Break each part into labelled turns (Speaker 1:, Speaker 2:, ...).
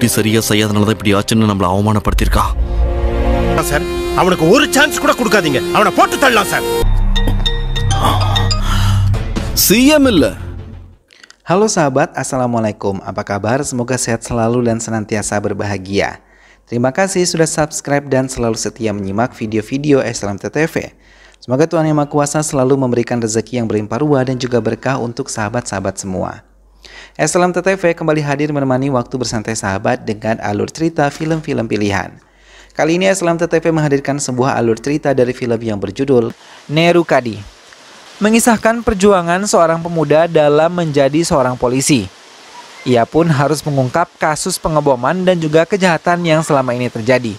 Speaker 1: சரியா செய்யாதனால தான் இப்படி ஆச்சுன்னு நம்மள அவமானப்படுத்தியிருக்கான்
Speaker 2: சார். அவனுக்கு ஒரு சான்ஸ் கூட கொடுக்காதீங்க. அவனை போட்டு தள்ளலாம் சார்.
Speaker 1: சிஎம் இல்ல.
Speaker 3: Halo sahabat, Assalamualaikum. Apa kabar? Semoga sehat selalu dan senantiasa berbahagia. Terima kasih sudah subscribe dan selalu setia menyimak video-video SLMTTV. Semoga Tuhan Yang Maha Kuasa selalu memberikan rezeki yang berlimpah ruah dan juga berkah untuk sahabat-sahabat semua. SLMTTV kembali hadir menemani waktu bersantai sahabat dengan alur cerita film-film pilihan. Kali ini SLMTTV menghadirkan sebuah alur cerita dari film yang berjudul Nerukadi. Mengisahkan perjuangan seorang pemuda dalam menjadi seorang polisi. Ia pun harus mengungkap kasus pengeboman dan juga kejahatan yang selama ini terjadi.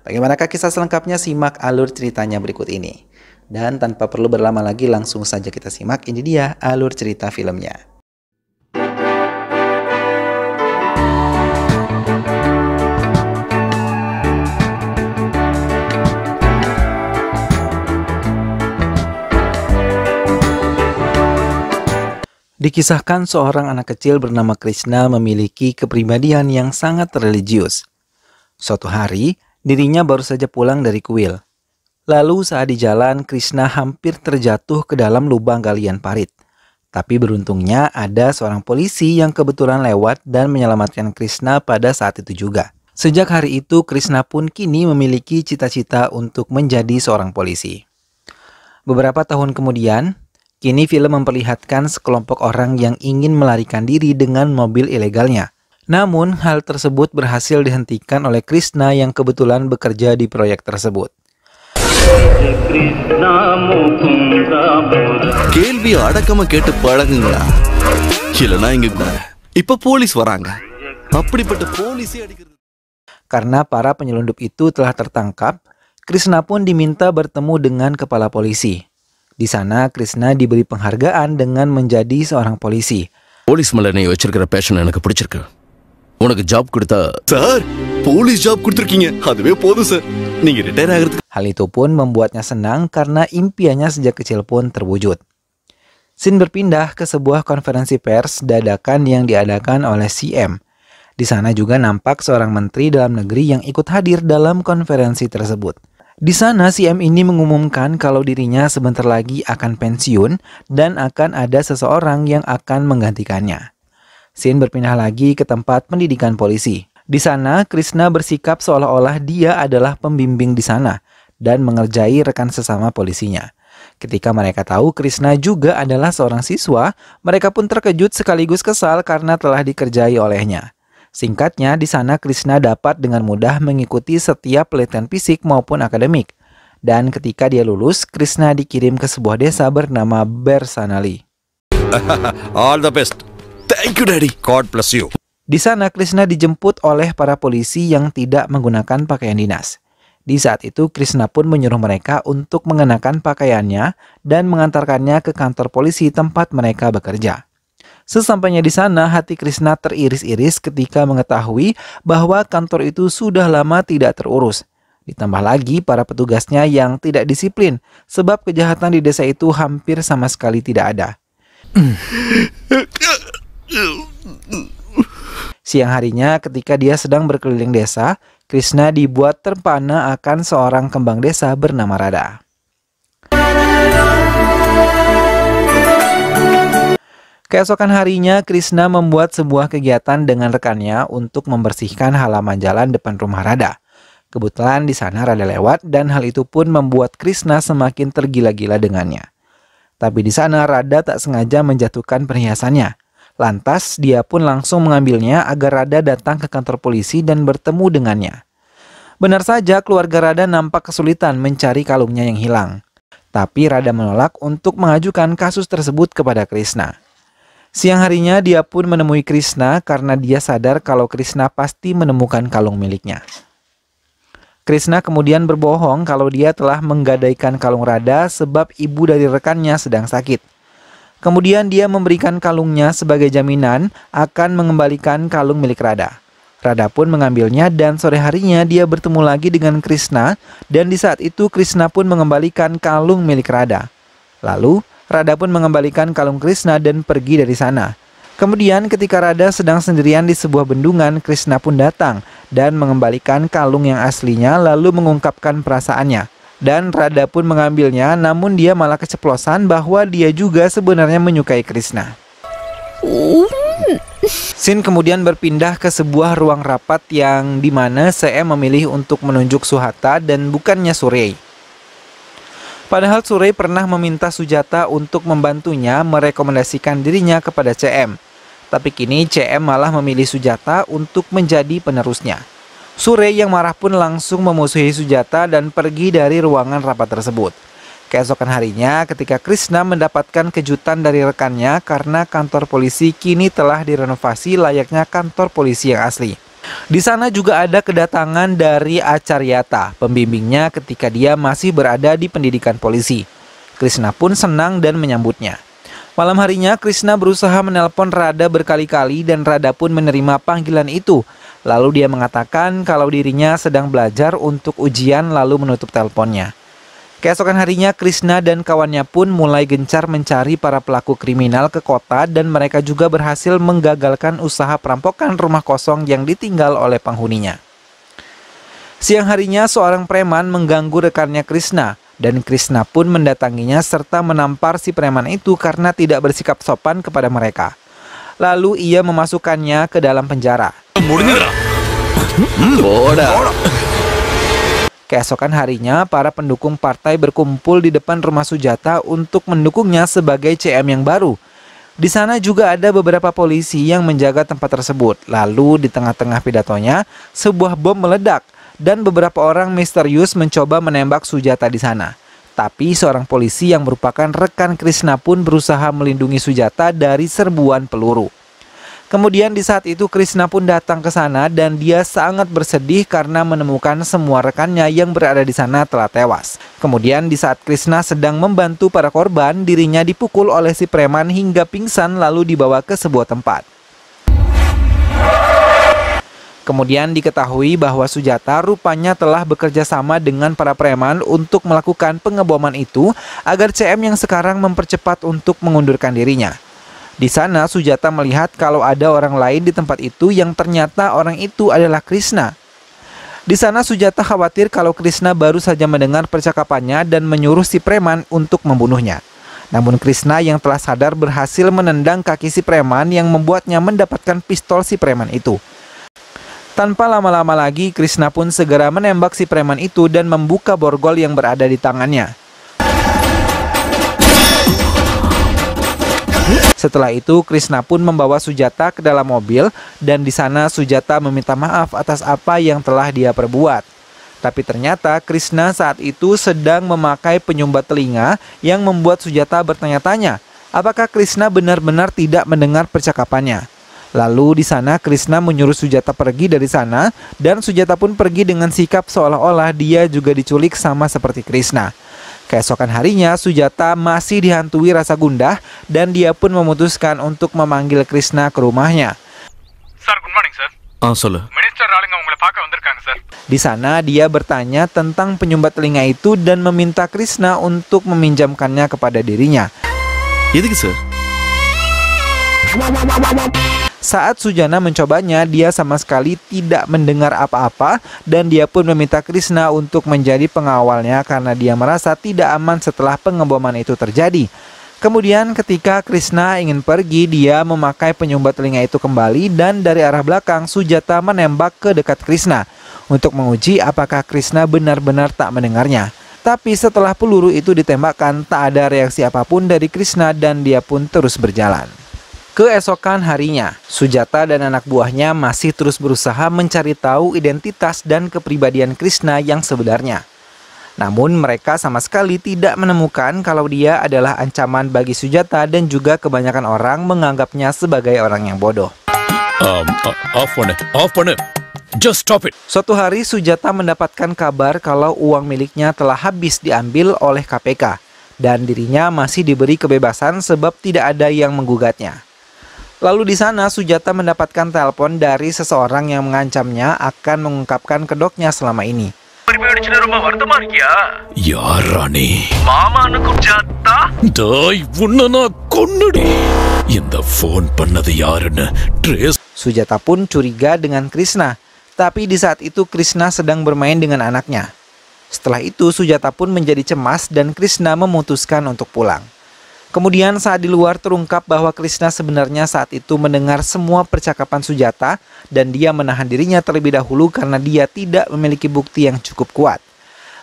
Speaker 3: Bagaimanakah kisah selengkapnya? Simak alur ceritanya berikut ini. Dan tanpa perlu berlama lagi, langsung saja kita simak. Ini dia alur cerita filmnya. Dikisahkan seorang anak kecil bernama Krishna memiliki kepribadian yang sangat religius. Suatu hari, dirinya baru saja pulang dari kuil. Lalu saat di jalan, Krishna hampir terjatuh ke dalam lubang galian parit. Tapi beruntungnya ada seorang polisi yang kebetulan lewat dan menyelamatkan Krishna pada saat itu juga. Sejak hari itu, Krishna pun kini memiliki cita-cita untuk menjadi seorang polisi. Beberapa tahun kemudian, kini film memperlihatkan sekelompok orang yang ingin melarikan diri dengan mobil ilegalnya. Namun, hal tersebut berhasil dihentikan oleh Krishna yang kebetulan bekerja di proyek tersebut.
Speaker 1: கேள்வி அடக்கமா கேட்டு பழகுங்களா இல்லனா இங்க இப்ப போலீஸ் வராங்க அப்படிப்பட்ட போலீஸே அடிக்கிறது.
Speaker 3: Karena para penyelundup itu telah tertangkap, Krishna pun diminta bertemu dengan kepala polisi. Di sana Krishna diberi penghargaan dengan menjadi seorang polisi.
Speaker 1: Police மேல நீ வச்சிருக்கிற பேஷன் எனக்கு பிடிச்சிருக்கு. உனக்கு ஜாப் கொடுத்தா சார் போலீஸ் ஜாப் கொடுத்திருக்கீங்க. அதுவே போதும் சார். நீங்க ரிட்டையர் ஆகிறதுக்கு.
Speaker 3: Hal itu pun membuatnya senang karena impiannya sejak kecil pun terwujud. Scene berpindah ke sebuah konferensi pers dadakan yang diadakan oleh CM. Di sana juga nampak seorang menteri dalam negeri yang ikut hadir dalam konferensi tersebut. Di sana CM ini mengumumkan kalau dirinya sebentar lagi akan pensiun dan akan ada seseorang yang akan menggantikannya. Scene berpindah lagi ke tempat pendidikan polisi. Di sana Krishna bersikap seolah-olah dia adalah pembimbing di sana dan mengerjai rekan sesama polisinya. Ketika mereka tahu Krishna juga adalah seorang siswa, mereka pun terkejut sekaligus kesal karena telah dikerjai olehnya. Singkatnya, di sana Krishna dapat dengan mudah mengikuti setiap pelatihan fisik maupun akademik. Dan ketika dia lulus, Krishna dikirim ke sebuah desa bernama Bersanali.
Speaker 2: All the best. Thank you, Daddy. God bless you.
Speaker 3: Di sana Krishna dijemput oleh para polisi yang tidak menggunakan pakaian dinas. Di saat itu Krishna pun menyuruh mereka untuk mengenakan pakaiannya dan mengantarkannya ke kantor polisi tempat mereka bekerja. Sesampainya di sana, hati Krishna teriris-iris ketika mengetahui bahwa kantor itu sudah lama tidak terurus. Ditambah lagi para petugasnya yang tidak disiplin, sebab kejahatan di desa itu hampir sama sekali tidak ada. Siang harinya ketika dia sedang berkeliling desa, Krishna dibuat terpana akan seorang kembang desa bernama Radha. Keesokan harinya, Krishna membuat sebuah kegiatan dengan rekannya untuk membersihkan halaman jalan depan rumah Radha. Kebetulan di sana Radha lewat dan hal itu pun membuat Krishna semakin tergila-gila dengannya. Tapi di sana Radha tak sengaja menjatuhkan perhiasannya. Lantas dia pun langsung mengambilnya agar Radha datang ke kantor polisi dan bertemu dengannya. Benar saja keluarga Radha nampak kesulitan mencari kalungnya yang hilang. Tapi Radha menolak untuk mengajukan kasus tersebut kepada Krishna. Siang harinya dia pun menemui Krishna karena dia sadar kalau Krishna pasti menemukan kalung miliknya. Krishna kemudian berbohong kalau dia telah menggadaikan kalung Radha sebab ibu dari rekannya sedang sakit. Kemudian dia memberikan kalungnya sebagai jaminan akan mengembalikan kalung milik Radha. Radha pun mengambilnya dan sore harinya dia bertemu lagi dengan Krishna dan di saat itu Krishna pun mengembalikan kalung milik Radha. Lalu Radha pun mengembalikan kalung Krishna dan pergi dari sana. Kemudian ketika Radha sedang sendirian di sebuah bendungan, Krishna pun datang dan mengembalikan kalung yang aslinya lalu mengungkapkan perasaannya. Dan Radha pun mengambilnya, namun dia malah keceplosan bahwa dia juga sebenarnya menyukai Krishna. Scene kemudian berpindah ke sebuah ruang rapat yang dimana CM memilih untuk menunjuk Suhata dan bukannya Surey. Padahal Surey pernah meminta Sujata untuk membantunya merekomendasikan dirinya kepada CM. Tapi kini CM malah memilih Sujata untuk menjadi penerusnya. Surey yang marah pun langsung memusuhi Sujata dan pergi dari ruangan rapat tersebut. Keesokan harinya ketika Krishna mendapatkan kejutan dari rekannya karena kantor polisi kini telah direnovasi layaknya kantor polisi yang asli. Di sana juga ada kedatangan dari Acaryata, pembimbingnya ketika dia masih berada di pendidikan polisi. Krishna pun senang dan menyambutnya. Malam harinya Krishna berusaha menelpon Radha berkali-kali dan Radha pun menerima panggilan itu. Lalu dia mengatakan kalau dirinya sedang belajar untuk ujian lalu menutup teleponnya. Keesokan harinya Krishna dan kawannya pun mulai gencar mencari para pelaku kriminal ke kota dan mereka juga berhasil menggagalkan usaha perampokan rumah kosong yang ditinggal oleh penghuninya. Siang harinya seorang preman mengganggu rekannya Krishna dan Krishna pun mendatanginya serta menampar si preman itu karena tidak bersikap sopan kepada mereka. Lalu ia memasukkannya ke dalam penjara. Keesokan harinya, para pendukung partai berkumpul di depan rumah Sujata untuk mendukungnya sebagai CM yang baru. Di sana juga ada beberapa polisi yang menjaga tempat tersebut. Lalu di tengah-tengah pidatonya, sebuah bom meledak dan beberapa orang misterius mencoba menembak Sujata di sana. Tapi seorang polisi yang merupakan rekan Krishna pun berusaha melindungi Sujata dari serbuan peluru. Kemudian di saat itu Krishna pun datang ke sana dan dia sangat bersedih karena menemukan semua rekannya yang berada di sana telah tewas. Kemudian di saat Krishna sedang membantu para korban, dirinya dipukul oleh si preman hingga pingsan lalu dibawa ke sebuah tempat. Kemudian diketahui bahwa Sujata rupanya telah bekerja sama dengan para preman untuk melakukan pengeboman itu agar CM yang sekarang mempercepat untuk mengundurkan dirinya. Di sana Sujata melihat kalau ada orang lain di tempat itu yang ternyata orang itu adalah Krishna. Di sana Sujata khawatir kalau Krishna baru saja mendengar percakapannya dan menyuruh si preman untuk membunuhnya. Namun Krishna yang telah sadar berhasil menendang kaki si preman yang membuatnya mendapatkan pistol si preman itu. Tanpa lama-lama lagi, Krishna pun segera menembak si preman itu dan membuka borgol yang berada di tangannya. Setelah itu, Krishna pun membawa Sujata ke dalam mobil dan di sana Sujata meminta maaf atas apa yang telah dia perbuat. Tapi ternyata Krishna saat itu sedang memakai penyumbat telinga yang membuat Sujata bertanya-tanya, apakah Krishna benar-benar tidak mendengar percakapannya. Lalu di sana Krishna menyuruh Sujata pergi dari sana dan Sujata pun pergi dengan sikap seolah-olah dia juga diculik sama seperti Krishna. Keesokan harinya Sujata masih dihantui rasa gundah dan dia pun memutuskan untuk memanggil Krishna ke rumahnya.
Speaker 4: Sir, good morning, sir.
Speaker 1: Sola.
Speaker 4: Minister Ralinga உங்களை பார்க்க வந்திருக்காங்க, sir.
Speaker 3: Di sana dia bertanya tentang penyumbat telinga itu dan meminta Krishna untuk meminjamkannya kepada dirinya.
Speaker 1: Eதுக்கு sir?
Speaker 3: Saat Sujana mencobanya, dia sama sekali tidak mendengar apa-apa dan dia pun meminta Krishna untuk menjadi pengawalnya karena dia merasa tidak aman setelah pengeboman itu terjadi. Kemudian ketika Krishna ingin pergi, dia memakai penyumbat telinga itu kembali dan dari arah belakang Sujata menembak ke dekat Krishna untuk menguji apakah Krishna benar-benar tak mendengarnya. Tapi setelah peluru itu ditembakkan, tak ada reaksi apapun dari Krishna dan dia pun terus berjalan. Keesokan harinya, Sujata dan anak buahnya masih terus berusaha mencari tahu identitas dan kepribadian Krishna yang sebenarnya. Namun mereka sama sekali tidak menemukan kalau dia adalah ancaman bagi Sujata dan juga kebanyakan orang menganggapnya sebagai orang yang bodoh.
Speaker 1: Off பண்ணு. Just stop it.
Speaker 3: Suatu hari Sujata mendapatkan kabar kalau uang miliknya telah habis diambil oleh KPK dan dirinya masih diberi kebebasan sebab tidak ada yang menggugatnya. Lalu di sana Sujata mendapatkan telepon dari seseorang yang mengancamnya akan mengungkapkan kedoknya selama ini.
Speaker 1: யாரா நீ?
Speaker 4: மாமா அண்ணன் குஜாத்தா
Speaker 1: டேய் உன்னை நான் கொன்னுடி. இந்த ஃபோன் பண்ணது யாருன்னு trace.
Speaker 3: Sujata pun curiga dengan Krishna, tapi di saat itu Krishna sedang bermain dengan anaknya. Setelah itu Sujata pun menjadi cemas dan Krishna memutuskan untuk pulang. Kemudian saat di luar terungkap bahwa Krishna sebenarnya saat itu mendengar semua percakapan Sujata dan dia menahan dirinya terlebih dahulu karena dia tidak memiliki bukti yang cukup kuat.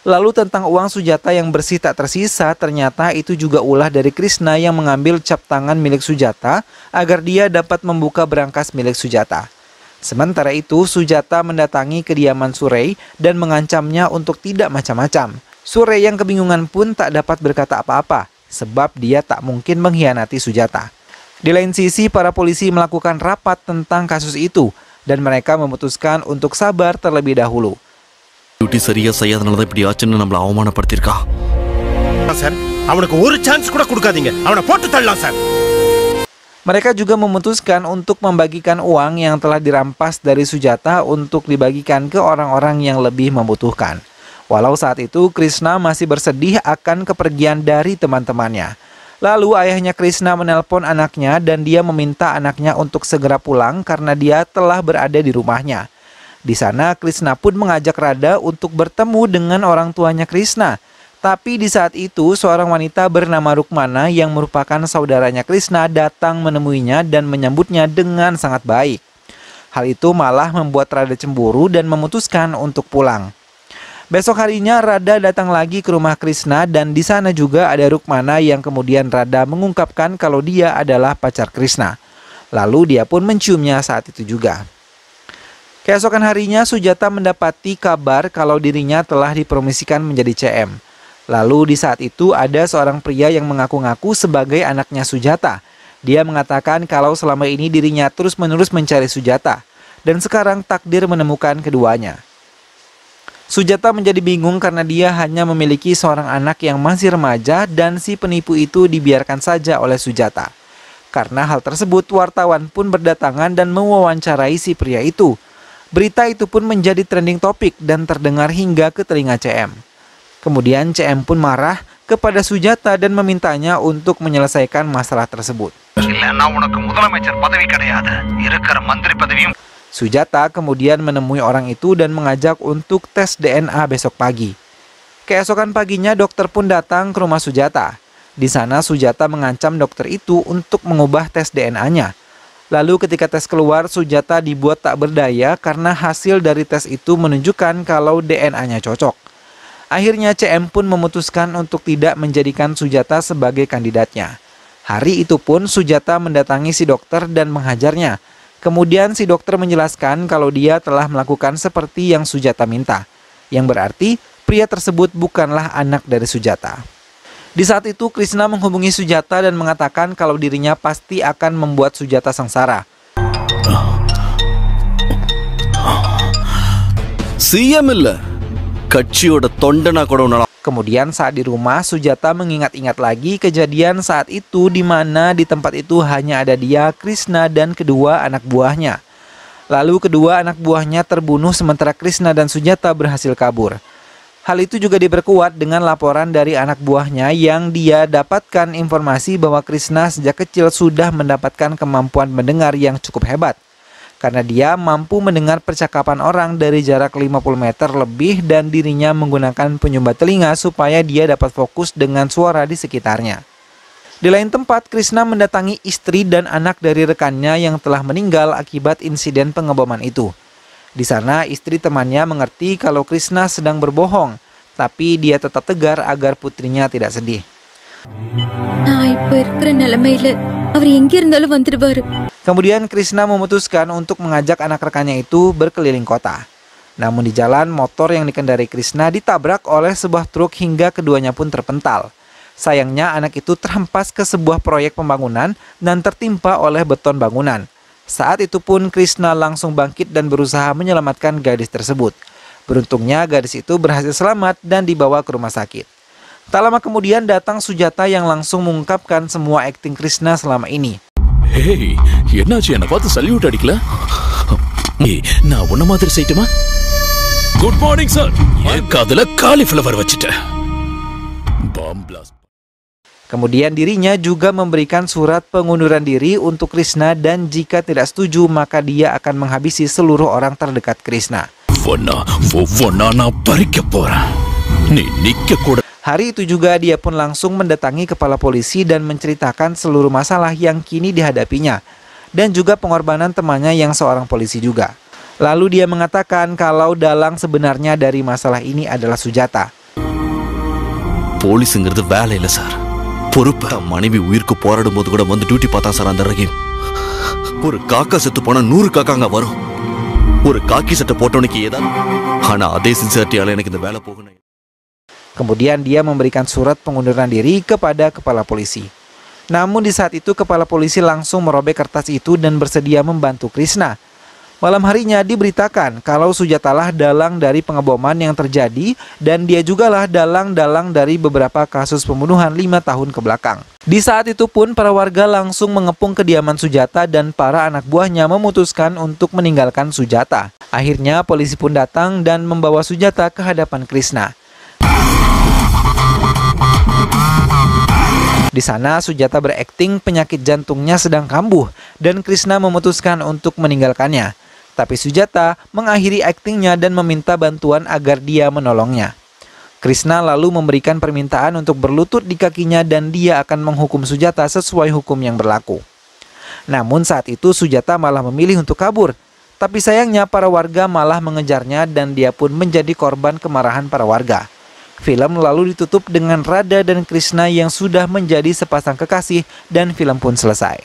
Speaker 3: Lalu tentang uang Sujata yang bersih tak tersisa, ternyata itu juga ulah dari Krishna yang mengambil cap tangan milik Sujata agar dia dapat membuka berangkas milik Sujata. Sementara itu, Sujata mendatangi kediaman Surey dan mengancamnya untuk tidak macam-macam. Surey yang kebingungan pun tak dapat berkata apa-apa, sebab dia tak mungkin mengkhianati Sujata. Di lain sisi, para polisi melakukan rapat tentang kasus itu, dan mereka memutuskan untuk sabar terlebih dahulu.
Speaker 1: Duty சரியா செய்யாதனால தான் இப்படி ஆச்சுன்னு நம்மள அவமானப்படுத்திருக்கான்.
Speaker 2: சார், அவனுக்கு ஒரு சான்ஸ் கூட கொடுக்காதீங்க. அவனை போட்டு தள்ளலாம் sir.
Speaker 3: Mereka juga memutuskan untuk membagikan uang yang telah dirampas dari Sujata untuk dibagikan ke orang-orang yang lebih membutuhkan. Walau saat itu Krishna masih bersedih akan kepergian dari teman-temannya. Lalu ayahnya Krishna menelpon anaknya dan dia meminta anaknya untuk segera pulang karena dia telah berada di rumahnya. Di sana Krishna pun mengajak Radha untuk bertemu dengan orang tuanya Krishna. Tapi di saat itu seorang wanita bernama Rukmana yang merupakan saudaranya Krishna datang menemuinya dan menyambutnya dengan sangat baik. Hal itu malah membuat Radha cemburu dan memutuskan untuk pulang. Besok harinya Radha datang lagi ke rumah Krishna dan di sana juga ada Rukmana yang kemudian Radha mengungkapkan kalau dia adalah pacar Krishna. Lalu dia pun menciumnya saat itu juga. Keesokan harinya Sujata mendapati kabar kalau dirinya telah dipromosikan menjadi CM. Lalu di saat itu ada seorang pria yang mengaku-ngaku sebagai anaknya Sujata. Dia mengatakan kalau selama ini dirinya terus-menerus mencari Sujata. Dan sekarang takdir menemukan keduanya. Sujata menjadi bingung karena dia hanya memiliki seorang anak yang masih remaja dan si penipu itu dibiarkan saja oleh Sujata. Karena hal tersebut wartawan pun berdatangan dan mewawancarai si pria itu. Berita itu pun menjadi trending topik dan terdengar hingga ke telinga CM. Kemudian CM pun marah kepada Sujata dan memintanya untuk menyelesaikan masalah tersebut. Sujata kemudian menemui orang itu dan mengajak untuk tes DNA besok pagi. Keesokan paginya dokter pun datang ke rumah Sujata. Di sana Sujata mengancam dokter itu untuk mengubah tes DNA-nya. Lalu ketika tes keluar, Sujata dibuat tak berdaya karena hasil dari tes itu menunjukkan kalau DNA-nya cocok. Akhirnya CM pun memutuskan untuk tidak menjadikan Sujata sebagai kandidatnya. Hari itu pun Sujata mendatangi si dokter dan menghajarnya. Kemudian si dokter menjelaskan kalau dia telah melakukan seperti yang Sujata minta. Yang berarti pria tersebut bukanlah anak dari Sujata. Di saat itu Krishna menghubungi Sujata dan mengatakan kalau dirinya pasti akan membuat Sujata sengsara. Kemudian saat di rumah Sujata mengingat-ingat lagi kejadian saat itu di mana di tempat itu hanya ada dia, Krishna dan kedua anak buahnya. Lalu kedua anak buahnya terbunuh sementara Krishna dan Sujata berhasil kabur. Hal itu juga diperkuat dengan laporan dari anak buahnya yang dia dapatkan informasi bahwa Krishna sejak kecil sudah mendapatkan kemampuan mendengar yang cukup hebat. Karena dia mampu mendengar percakapan orang dari jarak 50 meter lebih dan dirinya menggunakan penyumbat telinga supaya dia dapat fokus dengan suara di sekitarnya. Di lain tempat, Krishna mendatangi istri dan anak dari rekannya yang telah meninggal akibat insiden pengeboman itu. Di sana istri temannya mengerti kalau Krishna sedang berbohong, tapi dia tetap tegar agar putrinya tidak sedih. Kemudian Krishna memutuskan untuk mengajak anak rekannya itu berkeliling kota. Namun di jalan, motor yang dikendarai Krishna ditabrak oleh sebuah truk hingga keduanya pun terpental. Sayangnya anak itu terhempas ke sebuah proyek pembangunan dan tertimpa oleh beton bangunan. Saat itu pun Krishna langsung bangkit dan berusaha menyelamatkan gadis tersebut. Beruntungnya gadis itu berhasil selamat dan dibawa ke rumah sakit. Tak lama kemudian datang Sujata yang langsung mengungkapkan semua akting Krishna selama ini.
Speaker 1: Hey, என்னாச்சு என்ன பார்த்து சல்யூட் அடிக்கல? நான் உன்ன மாதிரி செய்யட்டுமா? Good morning sir. என் காதுல காலிஃப்ளவர் வச்சிட்டேன். Bomb blast.
Speaker 3: Kemudian dirinya juga memberikan surat pengunduran diri untuk Krishna dan jika tidak setuju maka dia akan menghabisi seluruh orang terdekat Krishna. Hari itu juga dia pun langsung mendatangi kepala polisi dan menceritakan seluruh masalah yang kini dihadapinya dan juga pengorbanan temannya yang seorang polisi juga. Lalu dia mengatakan kalau dalang sebenarnya dari masalah ini adalah Sujata.
Speaker 1: போலீஸ்ங்கிறது வேலை இல்ல சார், பொறுப்பு. மனைவி உயிருக்கு போராடும் போது கூட வந்து டியூட்டி பார்த்தா சார் அந்த ரஹீம். ஒரு காக்கா செத்து போனா 100 காக்காங்க வரும். ஒரு காக்கி சட்டை போட்டவனுக்கு ஏதாவது, ஆனா அதே சின்சியரிட்டியால எனக்கு இந்த வேலை போகணும்.
Speaker 3: Kemudian dia memberikan surat pengunduran diri kepada kepala polisi. Namun di saat itu kepala polisi langsung merobek kertas itu dan bersedia membantu Krishna. Malam harinya diberitakan kalau Sujatalah dalang dari pengeboman yang terjadi dan dia jugalah dalang-dalang dari beberapa kasus pembunuhan 5 tahun ke belakang. Di saat itu pun para warga langsung mengepung kediaman Sujata dan para anak buahnya memutuskan untuk meninggalkan Sujata. Akhirnya polisi pun datang dan membawa Sujata ke hadapan Krishna. Di sana Sujata berakting penyakit jantungnya sedang kambuh dan Krishna memutuskan untuk meninggalkannya. Tapi Sujata mengakhiri aktingnya dan meminta bantuan agar dia menolongnya. Krishna lalu memberikan permintaan untuk berlutut di kakinya dan dia akan menghukum Sujata sesuai hukum yang berlaku. Namun saat itu Sujata malah memilih untuk kabur. Tapi sayangnya para warga malah mengejarnya dan dia pun menjadi korban kemarahan para warga. Film lalu ditutup dengan Radha dan Krishna yang sudah menjadi sepasang kekasih dan film pun selesai.